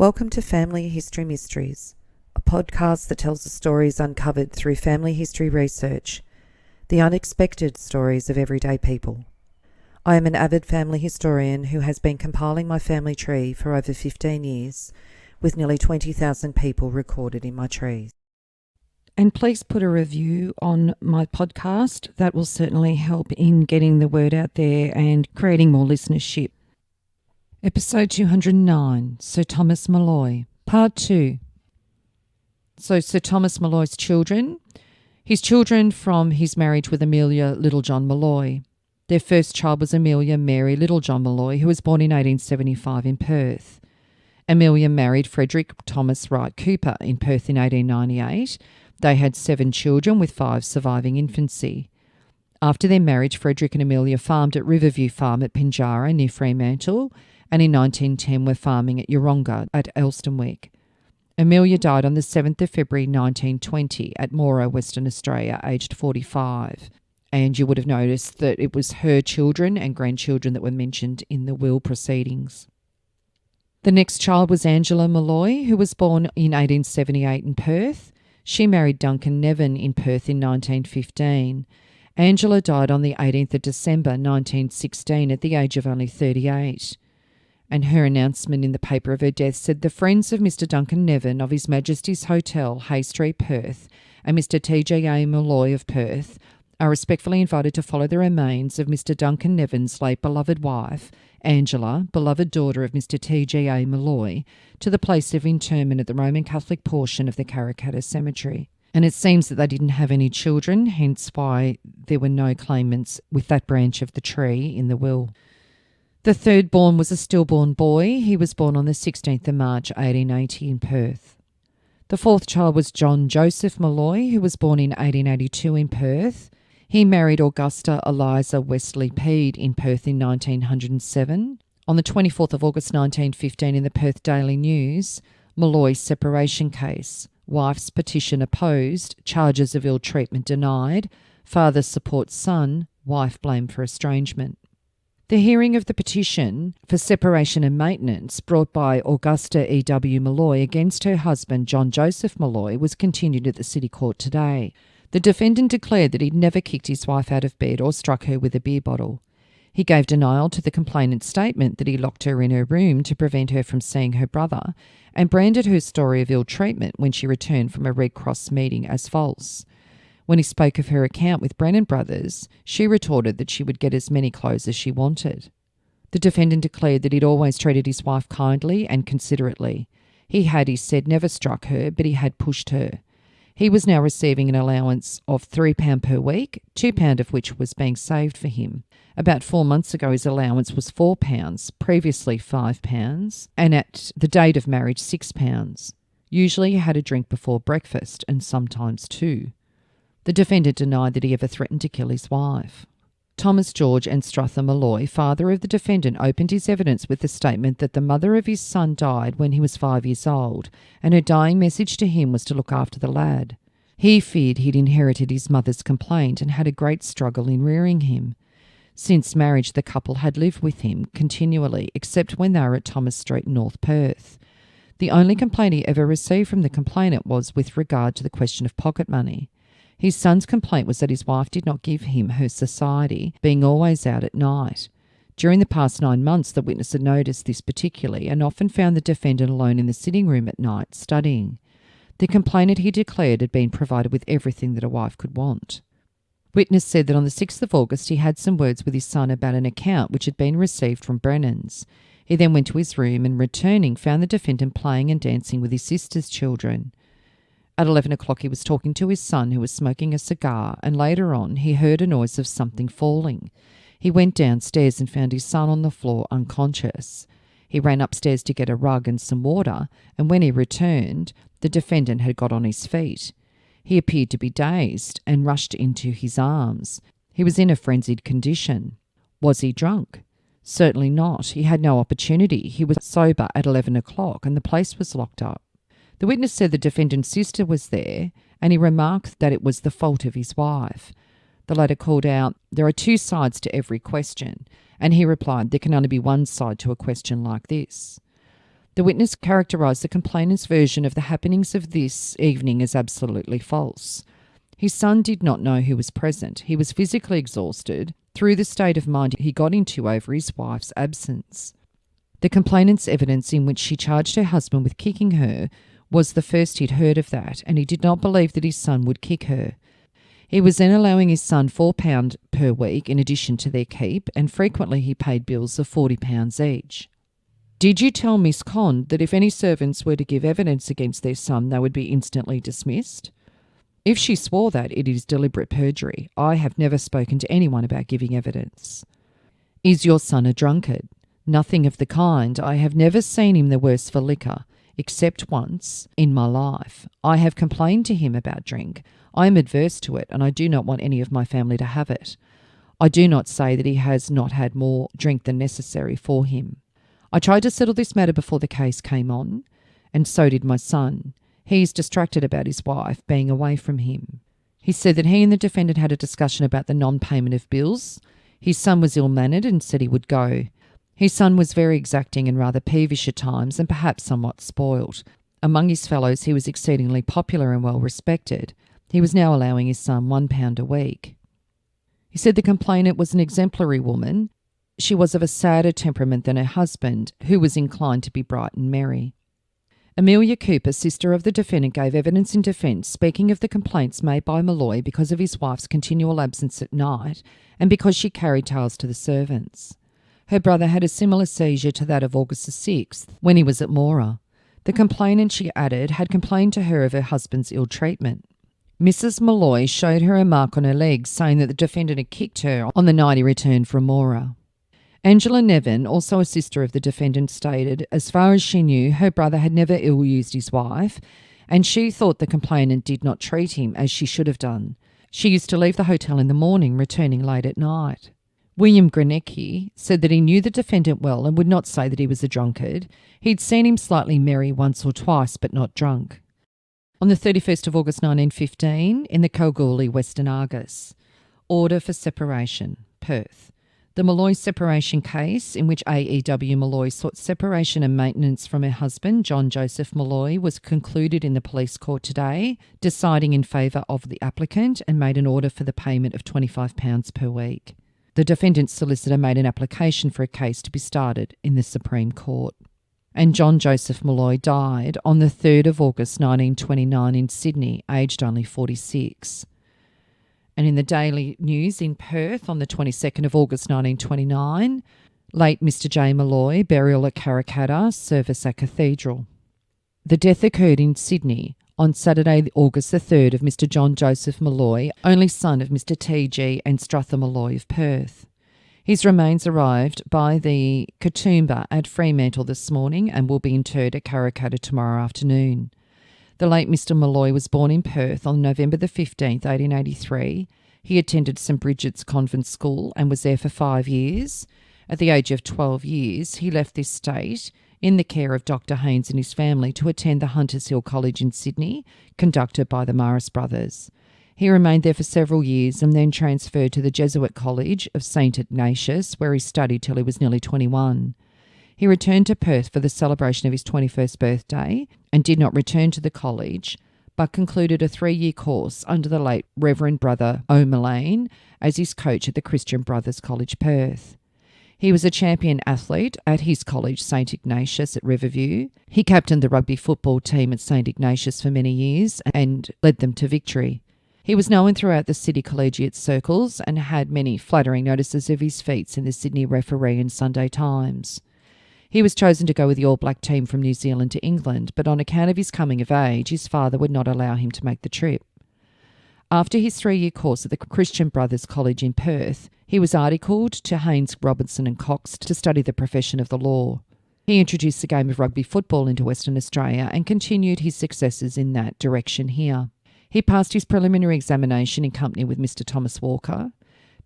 Welcome to Family History Mysteries, a podcast that tells the stories uncovered through family history research, the unexpected stories of everyday people. I am an avid family historian who has been compiling my family tree for over 15 years, with nearly 20,000 people recorded in my trees. And please put a review on my podcast. That will certainly help in getting the word out there and creating more listenership. Episode 209, Sir Thomas Molloy, Part 2. So Sir Thomas Molloy's children. His children from his marriage with Amelia Littlejohn Molloy. Their first child was Amelia Mary Littlejohn Molloy, who was born in 1875 in Perth. Amelia married Frederick Thomas Wright Cooper in Perth in 1898. They had 7 children, with 5 surviving infancy. After their marriage, Frederick and Amelia farmed at Riverview Farm at Pinjarra near Fremantle, and in 1910 were farming at Yeronga at Elstonwick. Amelia died on the 7th of February 1920 at Mora, Western Australia, aged 45. And you would have noticed that it was her children and grandchildren that were mentioned in the will proceedings. The next child was Angela Molloy, who was born in 1878 in Perth. She married Duncan Nevin in Perth in 1915. Angela died on the 18th of December 1916 at the age of only 38. And her announcement in the paper of her death said, "The friends of Mr. Duncan Nevin of His Majesty's Hotel, Hay Street, Perth, and Mr. T.J.A. Molloy of Perth are respectfully invited to follow the remains of Mr. Duncan Nevin's late beloved wife, Angela, beloved daughter of Mr. T.J.A. Molloy, to the place of interment at the Roman Catholic portion of the Karrakatta Cemetery." And it seems that they didn't have any children, hence why there were no claimants with that branch of the tree in the will. The third born was a stillborn boy. He was born on the 16th of March 1880 in Perth. The fourth child was John Joseph Molloy, who was born in 1882 in Perth. He married Augusta Eliza Wesley Peed in Perth in 1907. On the 24th of August 1915 in the Perth Daily News, Molloy's separation case. Wife's petition opposed, charges of ill treatment denied, father supports son, wife blamed for estrangement. The hearing of the petition for separation and maintenance brought by Augusta E.W. Molloy against her husband John Joseph Molloy was continued at the City Court today. The defendant declared that he'd never kicked his wife out of bed or struck her with a beer bottle. He gave denial to the complainant's statement that he locked her in her room to prevent her from seeing her brother, and branded her story of ill treatment when she returned from a Red Cross meeting as false. When he spoke of her account with Brennan Brothers, she retorted that she would get as many clothes as she wanted. The defendant declared that he'd always treated his wife kindly and considerately. He had, he said, never struck her, but he had pushed her. He was now receiving an allowance of £3 per week, £2 of which was being saved for him. About 4 months ago, his allowance was £4, previously £5, and at the date of marriage, £6. Usually he had a drink before breakfast, and sometimes 2. The defendant denied that he ever threatened to kill his wife. Thomas George Anstruther Molloy, father of the defendant, opened his evidence with the statement that the mother of his son died when he was 5 years old, and her dying message to him was to look after the lad. He feared he'd inherited his mother's complaint and had a great struggle in rearing him. Since marriage, the couple had lived with him continually, except when they were at Thomas Street, North Perth. The only complaint he ever received from the complainant was with regard to the question of pocket money. His son's complaint was that his wife did not give him her society, being always out at night. During the past 9 months, the witness had noticed this particularly and often found the defendant alone in the sitting room at night, studying. The complainant, he declared, had been provided with everything that a wife could want. Witness said that on the 6th of August he had some words with his son about an account which had been received from Brennan's. He then went to his room and, returning, found the defendant playing and dancing with his sister's children. At 11 o'clock he was talking to his son, who was smoking a cigar, and later on he heard a noise of something falling. He went downstairs and found his son on the floor unconscious. He ran upstairs to get a rug and some water, and when he returned, the defendant had got on his feet. He appeared to be dazed and rushed into his arms. He was in a frenzied condition. Was he drunk? Certainly not. He had no opportunity. He was sober at 11 o'clock and the place was locked up. The witness said the defendant's sister was there, and he remarked that it was the fault of his wife. The latter called out, "There are 2 sides to every question," and he replied, "There can only be one side to a question like this." The witness characterised the complainant's version of the happenings of this evening as absolutely false. His son did not know who was present. He was physically exhausted through the state of mind he got into over his wife's absence. The complainant's evidence, in which she charged her husband with kicking her, was the first he'd heard of that, and he did not believe that his son would kick her. He was then allowing his son £4 per week in addition to their keep, and frequently he paid bills of £40 each. Did you tell Miss Conn that if any servants were to give evidence against their son, they would be instantly dismissed? If she swore that, it is deliberate perjury. I have never spoken to anyone about giving evidence. Is your son a drunkard? Nothing of the kind. I have never seen him the worse for liquor, except once in my life. I have complained to him about drink. I am adverse to it, and I do not want any of my family to have it. I do not say that he has not had more drink than necessary for him. I tried to settle this matter before the case came on, and so did my son. He is distracted about his wife being away from him. He said that he and the defendant had a discussion about the non-payment of bills. His son was ill-mannered and said he would go. His son was very exacting and rather peevish at times, and perhaps somewhat spoilt. Among his fellows he was exceedingly popular and well respected. He was now allowing his son £1 a week. He said the complainant was an exemplary woman. She was of a sadder temperament than her husband, who was inclined to be bright and merry. Amelia Cooper, sister of the defendant, gave evidence in defence, speaking of the complaints made by Molloy because of his wife's continual absence at night and because she carried tales to the servants. Her brother had a similar seizure to that of August the 6th, when he was at Mora. The complainant, she added, had complained to her of her husband's ill treatment. Mrs. Molloy showed her a mark on her leg, saying that the defendant had kicked her on the night he returned from Mora. Angela Nevin, also a sister of the defendant, stated, as far as she knew, her brother had never ill-used his wife, and she thought the complainant did not treat him as she should have done. She used to leave the hotel in the morning, returning late at night. William Granecki said that he knew the defendant well and would not say that he was a drunkard. He'd seen him slightly merry once or twice, but not drunk. On the 31st of August 1915, in the Kalgoorlie Western Argus, order for separation, Perth. The Molloy separation case, in which AEW Molloy sought separation and maintenance from her husband, John Joseph Molloy, was concluded in the police court today, deciding in favour of the applicant and made an order for the payment of £25 per week. The defendant's solicitor made an application for a case to be started in the Supreme Court. And John Joseph Molloy died on the 3rd of August 1929 in Sydney, aged only 46. And in the Daily News in Perth on the 22nd of August 1929, late Mr. J. Molloy, burial at Karrakatta, service at Cathedral. The death occurred in Sydney on Saturday, August the 3rd, of Mr. John Joseph Molloy, only son of Mr. T. G. Anstruther Molloy of Perth. His remains arrived by the Katoomba at Fremantle this morning and will be interred at Karrakatta tomorrow afternoon. The late Mr. Molloy was born in Perth on November the 15th, 1883. He attended St. Bridget's Convent School and was there for 5 years. At the age of 12 years, he left this state in the care of Dr. Haynes and his family to attend the Hunters Hill College in Sydney, conducted by the Maris brothers. He remained there for several years and then transferred to the Jesuit College of St. Ignatius, where he studied till he was nearly 21. He returned to Perth for the celebration of his 21st birthday and did not return to the college, but concluded a 3-year course under the late Reverend Brother O'Mullane as his coach at the Christian Brothers College, Perth. He was a champion athlete at his college, St. Ignatius at Riverview. He captained the rugby football team at St. Ignatius for many years and led them to victory. He was known throughout the city collegiate circles and had many flattering notices of his feats in the Sydney Referee and Sunday Times. He was chosen to go with the All Black team from New Zealand to England, but on account of his coming of age, his father would not allow him to make the trip. After his 3-year course at the Christian Brothers College in Perth, he was articled to Haynes, Robinson and Cox to study the profession of the law. He introduced the game of rugby football into Western Australia and continued his successes in that direction here. He passed his preliminary examination in company with Mr. Thomas Walker.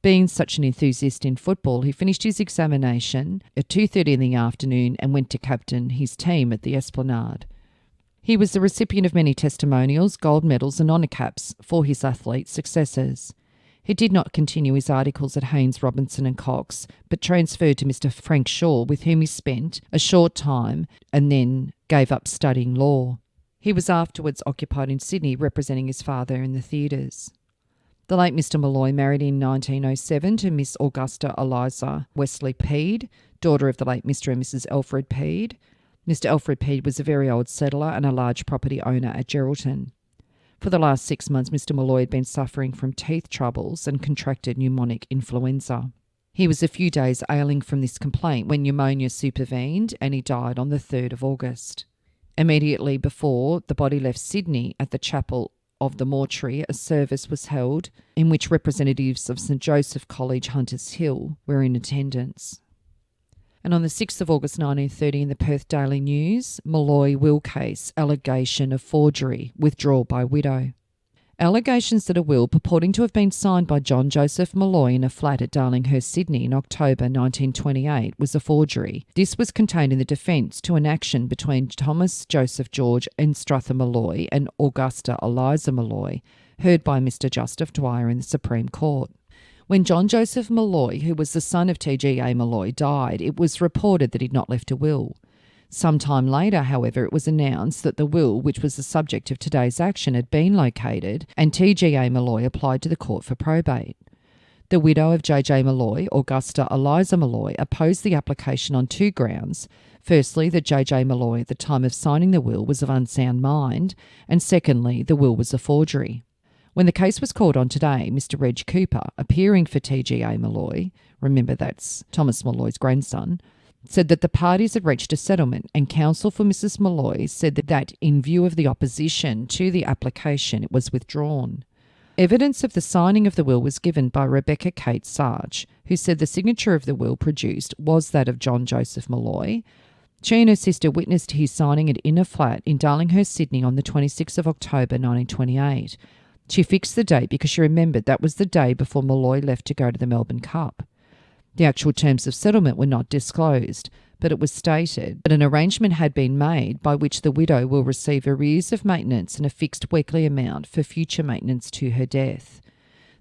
Being such an enthusiast in football, he finished his examination at 2:30 in the afternoon and went to captain his team at the Esplanade. He was the recipient of many testimonials, gold medals and honour caps for his athlete successes. He did not continue his articles at Haynes, Robinson and Cox, but transferred to Mr. Frank Shaw, with whom he spent a short time and then gave up studying law. He was afterwards occupied in Sydney, representing his father in the theatres. The late Mr. Molloy married in 1907 to Miss Augusta Eliza Wesley Peed, daughter of the late Mr. and Mrs. Alfred Peed. Mr. Alfred Peed was a very old settler and a large property owner at Geraldton. For the last 6 months, Mr. Molloy had been suffering from teeth troubles and contracted pneumonic influenza. He was a few days ailing from this complaint when pneumonia supervened, and he died on the 3rd of August. Immediately before the body left Sydney, at the chapel of the mortuary, a service was held in which representatives of St. Joseph College, Hunters Hill, were in attendance. And on the 6th of August 1930, in the Perth Daily News, Molloy will case, allegation of forgery, withdrawal by widow. Allegations that a will purporting to have been signed by John Joseph Molloy in a flat at Darlinghurst, Sydney in October 1928 was a forgery. This was contained in the defence to an action between Thomas George Anstruther Molloy and Augusta Eliza Molloy, heard by Mr. Justice Dwyer in the Supreme Court. When John Joseph Molloy, who was the son of T.G.A. Molloy, died, it was reported that he'd not left a will. Some time later, however, it was announced that the will, which was the subject of today's action, had been located, and T.G.A. Molloy applied to the court for probate. The widow of J.J. Molloy, Augusta Eliza Molloy, opposed the application on 2 grounds. Firstly, that J.J. Molloy at the time of signing the will was of unsound mind, and secondly, the will was a forgery. When the case was called on today, Mr. Reg Cooper, appearing for T.G.A. Molloy, remember that's Thomas Molloy's grandson, said that the parties had reached a settlement, and counsel for Mrs. Molloy said that in view of the opposition to the application, it was withdrawn. Evidence of the signing of the will was given by Rebecca Kate Sarge, who said the signature of the will produced was that of John Joseph Molloy. She and her sister witnessed his signing it in a flat in Darlinghurst, Sydney on the 26th of October 1928. She fixed the date because she remembered that was the day before Molloy left to go to the Melbourne Cup. The actual terms of settlement were not disclosed, but it was stated that an arrangement had been made by which the widow will receive arrears of maintenance and a fixed weekly amount for future maintenance to her death.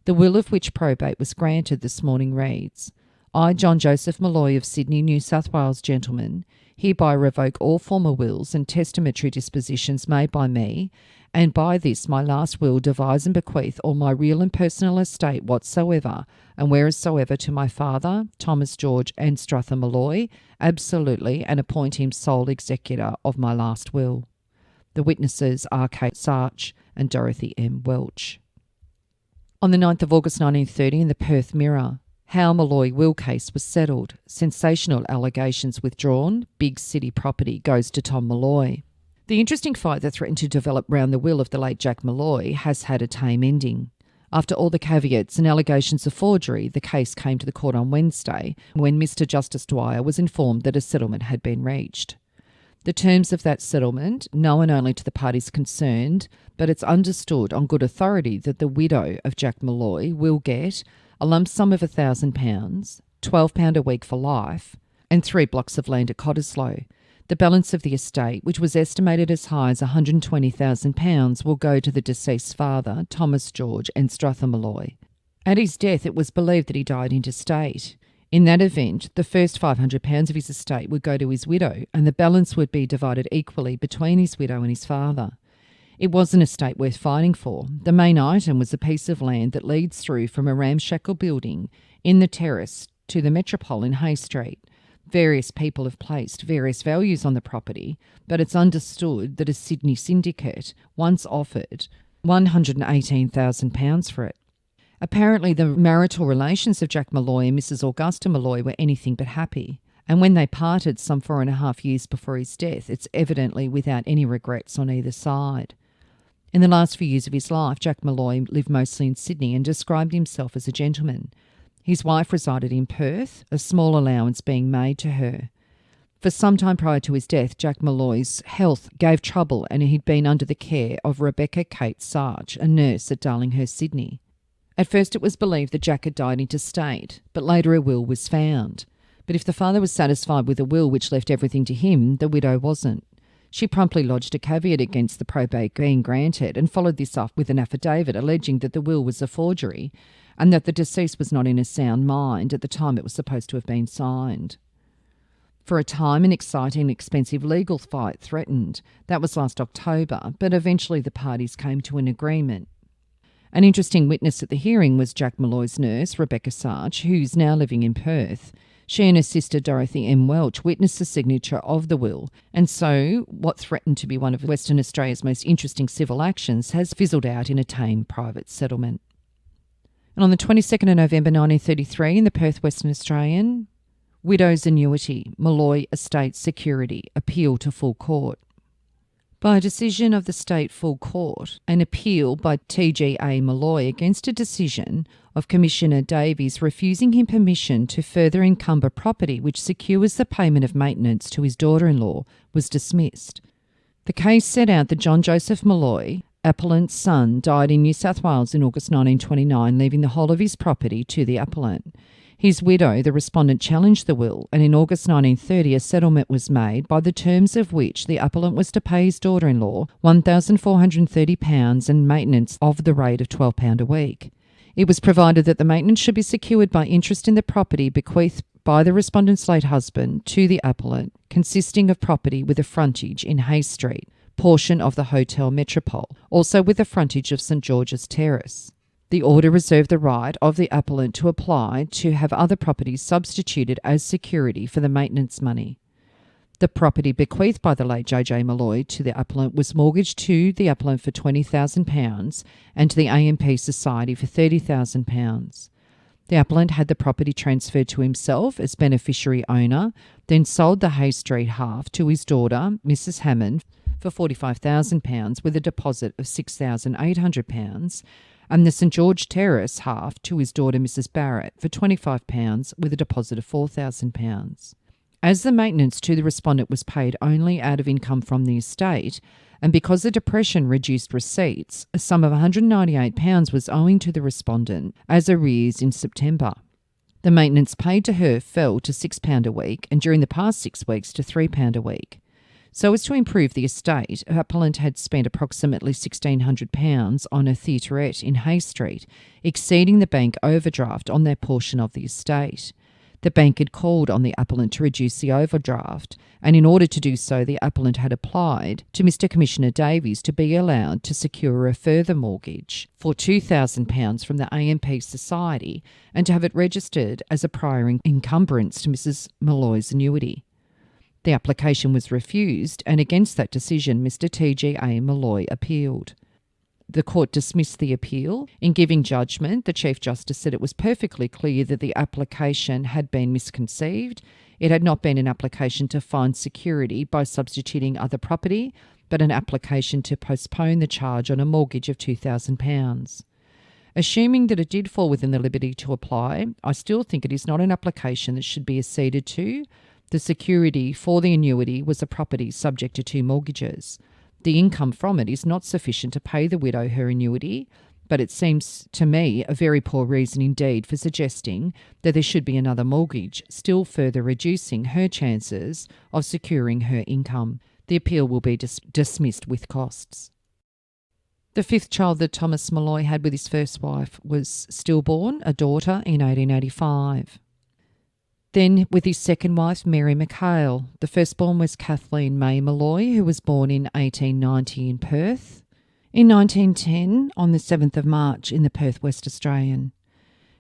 The will of which probate was granted this morning reads, I, John Joseph Molloy of Sydney, New South Wales, gentlemen, hereby revoke all former wills and testamentary dispositions made by me, and by this my last will devise and bequeath all my real and personal estate whatsoever, and wheresoever to my father, Thomas George Anstruther Molloy, absolutely, and appoint him sole executor of my last will. The witnesses are Kate Sarch and Dorothy M. Welch. On the 9th of August 1930, in the Perth Mirror, How Molloy will case was settled. Sensational allegations withdrawn. Big city property goes to Tom Molloy. The interesting fight that threatened to develop round the will of the late Jack Molloy has had a tame ending. After all the caveats and allegations of forgery, the case came to the court on Wednesday, when Mr. Justice Dwyer was informed that a settlement had been reached. The terms of that settlement, known only to the parties concerned, but it's understood on good authority that the widow of Jack Molloy will get a lump sum of £1,000, £12 a week for life, and 3 blocks of land at Cottesloe. The balance of the estate, which was estimated as high as £120,000, will go to the deceased's father, Thomas George Anstruther Molloy. At his death, it was believed that he died intestate. In that event, the first £500 of his estate would go to his widow, and the balance would be divided equally between his widow and his father. It was an estate worth fighting for. The main item was a piece of land that leads through from a ramshackle building in the terrace to the Metropole in Hay Street. Various people have placed various values on the property, but it's understood that a Sydney syndicate once offered £118,000 for it. Apparently, the marital relations of Jack Molloy and Mrs. Augusta Molloy were anything but happy, and when they parted some 4.5 years before his death, it's evidently without any regrets on either side. In the last few years of his life, Jack Molloy lived mostly in Sydney and described himself as a gentleman. His wife resided in Perth, a small allowance being made to her. For some time prior to his death, Jack Molloy's health gave trouble, and he'd been under the care of Rebecca Kate Sarch, a nurse at Darlinghurst, Sydney. At first it was believed that Jack had died intestate, but later a will was found. But if the father was satisfied with a will which left everything to him, the widow wasn't. She promptly lodged a caveat against the probate being granted and followed this up with an affidavit alleging that the will was a forgery, and that the deceased was not in a sound mind at the time it was supposed to have been signed. For a time, an exciting and expensive legal fight threatened. That was last October, but eventually the parties came to an agreement. An interesting witness at the hearing was Jack Molloy's nurse, Rebecca Sarch, who's now living in Perth. She and her sister, Dorothy M. Welch, witnessed the signature of the will, and so what threatened to be one of Western Australia's most interesting civil actions has fizzled out in a tame private settlement. And on the 22nd of November 1933, in the Perth Western Australian, Widow's Annuity, Molloy Estate Security, appeal to full court. By a decision of the State Full Court, an appeal by T.G.A. Molloy against a decision of Commissioner Davies refusing him permission to further encumber property which secures the payment of maintenance to his daughter-in-law was dismissed. The case set out that John Joseph Molloy, appellant's son, died in New South Wales in August 1929, leaving the whole of his property to the appellant. His widow, the respondent, challenged the will, and in August 1930 a settlement was made by the terms of which the appellant was to pay his daughter-in-law £1,430 and maintenance of the rate of £12 a week. It was provided that the maintenance should be secured by interest in the property bequeathed by the respondent's late husband to the appellant, consisting of property with a frontage in Hay Street, portion of the Hotel Metropole, also with the frontage of St George's Terrace. The order reserved the right of the appellant to apply to have other properties substituted as security for the maintenance money. The property bequeathed by the late J.J. Molloy to the appellant was mortgaged to the appellant for £20,000 and to the AMP Society for £30,000. The appellant had the property transferred to himself as beneficiary owner, then sold the Hay Street half to his daughter, Mrs. Hammond, for £45,000 with a deposit of £6,800, and the St George Terrace half to his daughter Mrs Barrett for £25 with a deposit of £4,000. As the maintenance to the respondent was paid only out of income from the estate, and because the Depression reduced receipts, a sum of £198 was owing to the respondent as arrears in September. The maintenance paid to her fell to £6 a week, and during the past 6 weeks to £3 a week. So as to improve the estate, her appellant had spent approximately £1,600 on a theatrette in Hay Street, exceeding the bank overdraft on their portion of the estate. The bank had called on the appellant to reduce the overdraft, and in order to do so, the appellant had applied to Mr Commissioner Davies to be allowed to secure a further mortgage for £2,000 from the AMP Society and to have it registered as a prior encumbrance to Mrs Molloy's annuity. The application was refused, and against that decision, Mr T.G.A. Molloy appealed. The court dismissed the appeal. In giving judgment, the Chief Justice said it was perfectly clear that the application had been misconceived. It had not been an application to find security by substituting other property, but an application to postpone the charge on a mortgage of £2,000. Assuming that it did fall within the liberty to apply, I still think it is not an application that should be acceded to. The security for the annuity was a property subject to 2 mortgages. The income from it is not sufficient to pay the widow her annuity, but it seems to me a very poor reason indeed for suggesting that there should be another mortgage, still further reducing her chances of securing her income. The appeal will be dismissed with costs. The 5th child that Thomas Molloy had with his first wife was stillborn, a daughter, in 1885. Then, with his second wife, Mary McHale, the firstborn was Kathleen May Molloy, who was born in 1890 in Perth. In 1910, on the 7th of March, in the Perth West Australian.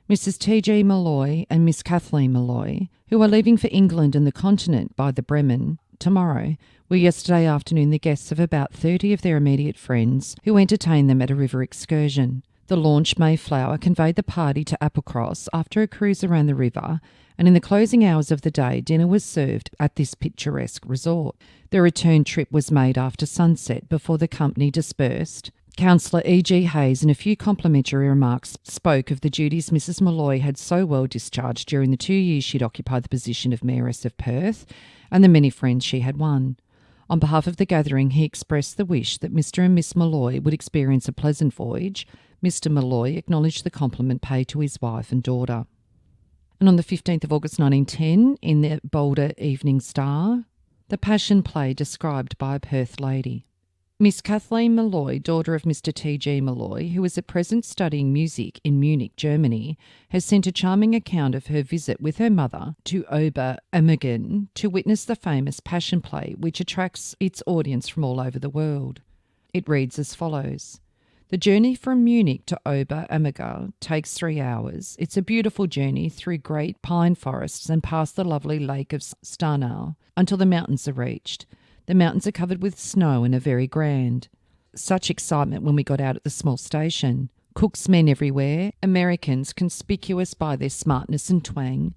Mrs T.G. Molloy and Miss Kathleen Molloy, who are leaving for England and the continent by the Bremen tomorrow, were yesterday afternoon the guests of about 30 of their immediate friends who entertained them at a river excursion. The launch Mayflower conveyed the party to Applecross after a cruise around the river, and in the closing hours of the day, dinner was served at this picturesque resort. The return trip was made after sunset before the company dispersed. Councillor E.G. Hayes, in a few complimentary remarks, spoke of the duties Mrs Molloy had so well discharged during the 2 years she'd occupied the position of Mayoress of Perth, and the many friends she had won. On behalf of the gathering, he expressed the wish that Mr and Miss Molloy would experience a pleasant voyage. Mr Molloy acknowledged the compliment paid to his wife and daughter. And on the 15th of August 1910, in the Boulder Evening Star, the Passion Play described by a Perth lady. Miss Kathleen Molloy, daughter of Mr. T.G. Molloy, who is at present studying music in Munich, Germany, has sent a charming account of her visit with her mother to Oberammergau to witness the famous Passion Play, which attracts its audience from all over the world. It reads as follows. The journey from Munich to Oberammergau takes 3 hours. It's a beautiful journey through great pine forests and past the lovely lake of Starnau until the mountains are reached. The mountains are covered with snow and are very grand. Such excitement when we got out at the small station. Cook's men everywhere, Americans conspicuous by their smartness and twang,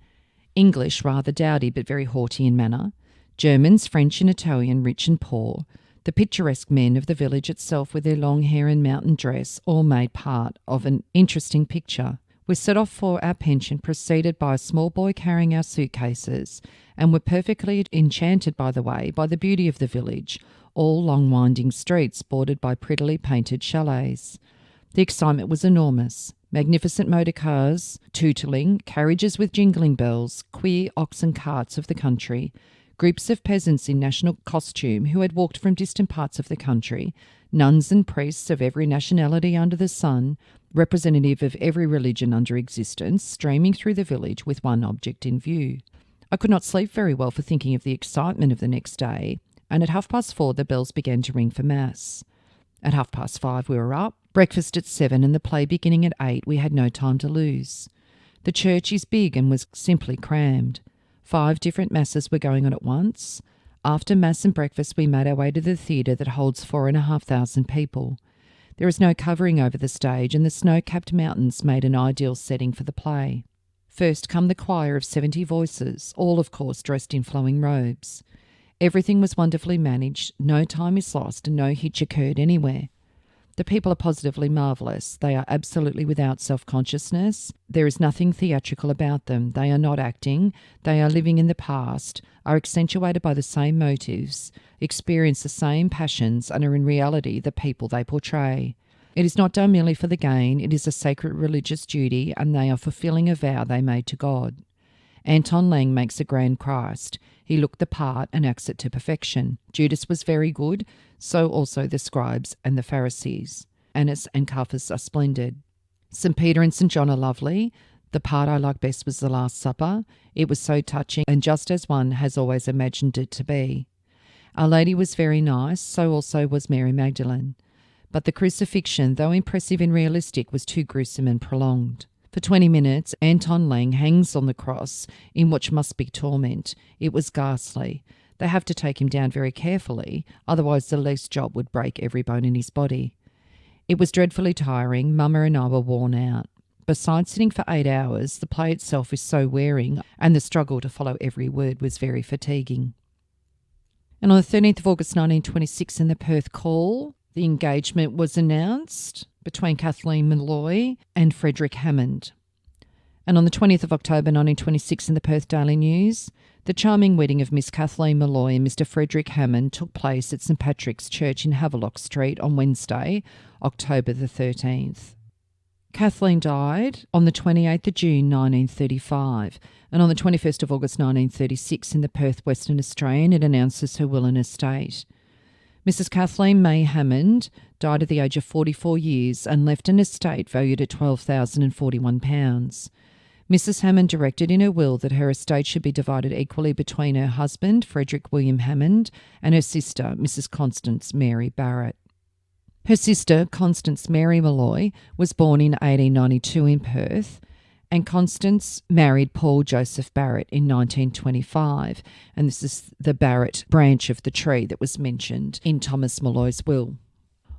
English rather dowdy but very haughty in manner, Germans, French and Italian, rich and poor, the picturesque men of the village itself with their long hair and mountain dress all made part of an interesting picture. We set off for our pension, preceded by a small boy carrying our suitcases, and were perfectly enchanted by the way, by the beauty of the village, all long winding streets bordered by prettily painted chalets. The excitement was enormous. Magnificent motor cars, tootling, carriages with jingling bells, queer oxen carts of the country, groups of peasants in national costume who had walked from distant parts of the country, nuns and priests of every nationality under the sun, representative of every religion under existence, streaming through the village with one object in view. I could not sleep very well for thinking of the excitement of the next day, and at 4:30 the bells began to ring for Mass. At 5:30 we were up, breakfast at 7 and the play beginning at 8. We had no time to lose. The church is big and was simply crammed. 5 different masses were going on at once. After Mass and breakfast we made our way to the theatre that holds 4,500 people. There is no covering over the stage and the snow-capped mountains made an ideal setting for the play. First come the choir of 70 voices, all of course dressed in flowing robes. Everything was wonderfully managed, no time is lost and no hitch occurred anywhere. The people are positively marvellous. They are absolutely without self-consciousness. There is nothing theatrical about them. They are not acting. They are living in the past, are accentuated by the same motives, experience the same passions and are in reality the people they portray. It is not done merely for the gain. It is a sacred religious duty and they are fulfilling a vow they made to God. Anton Lang makes a grand Christ. He looked the part and acts it to perfection. Judas was very good, so also the scribes and the Pharisees. Annas and Caiaphas are splendid. St. Peter and St. John are lovely. The part I liked best was the Last Supper. It was so touching and just as one has always imagined it to be. Our Lady was very nice, so also was Mary Magdalene. But the crucifixion, though impressive and realistic, was too gruesome and prolonged. For 20 minutes, Anton Lang hangs on the cross in what must be torment. It was ghastly. They have to take him down very carefully, otherwise the least job would break every bone in his body. It was dreadfully tiring. Mama and I were worn out. Besides sitting for 8 hours, the play itself is so wearing, and the struggle to follow every word was very fatiguing. And on the 13th of August 1926 in the Perth Call, the engagement was announced between Kathleen Molloy and Frederick Hammond. And on the 20th of October 1926 in the Perth Daily News, the charming wedding of Miss Kathleen Molloy and Mr. Frederick Hammond took place at St. Patrick's Church in Havelock Street on Wednesday, October the 13th. Kathleen died on the 28th of June 1935, and on the 21st of August 1936 in the Perth Western Australian it announces her will and estate. Mrs. Kathleen May Hammond died at the age of 44 years and left an estate valued at £12,041. Mrs. Hammond directed in her will that her estate should be divided equally between her husband, Frederick William Hammond, and her sister, Mrs. Constance Mary Barrett. Her sister, Constance Mary Molloy, was born in 1892 in Perth, and Constance married Paul Joseph Barrett in 1925, and this is the Barrett branch of the tree that was mentioned in Thomas Molloy's will.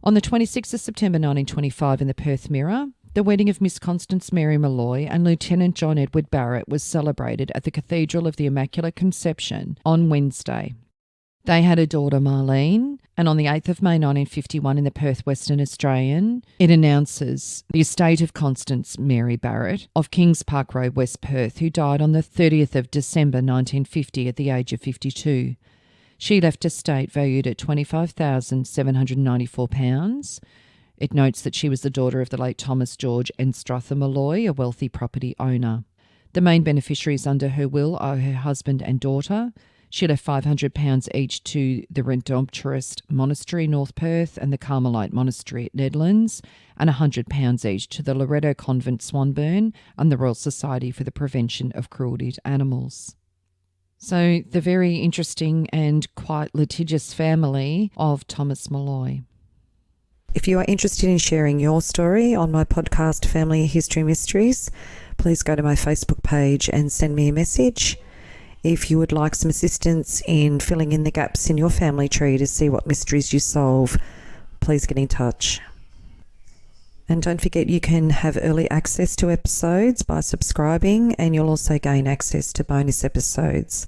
On the 26th of September 1925 in the Perth Mirror, the wedding of Miss Constance Mary Molloy and Lieutenant John Edward Barrett was celebrated at the Cathedral of the Immaculate Conception on Wednesday. They had a daughter, Marlene, and on the 8th of May 1951 in the Perth Western Australian, it announces the estate of Constance Mary Barrett of Kings Park Road, West Perth, who died on the 30th of December 1950 at the age of 52. She left estate valued at £25,794. It notes that she was the daughter of the late Thomas George Anstruther Molloy, a wealthy property owner. The main beneficiaries under her will are her husband and daughter. She left £500 each to the Redemptorist Monastery, North Perth, and the Carmelite Monastery at Nedlands, and £100 each to the Loretto Convent, Swanbourne, and the Royal Society for the Prevention of Cruelty to Animals. So the very interesting and quite litigious family of Thomas Molloy. If you are interested in sharing your story on my podcast, Family History Mysteries, please go to my Facebook page and send me a message. If you would like some assistance in filling in the gaps in your family tree to see what mysteries you solve, please get in touch. And don't forget, you can have early access to episodes by subscribing, and you'll also gain access to bonus episodes.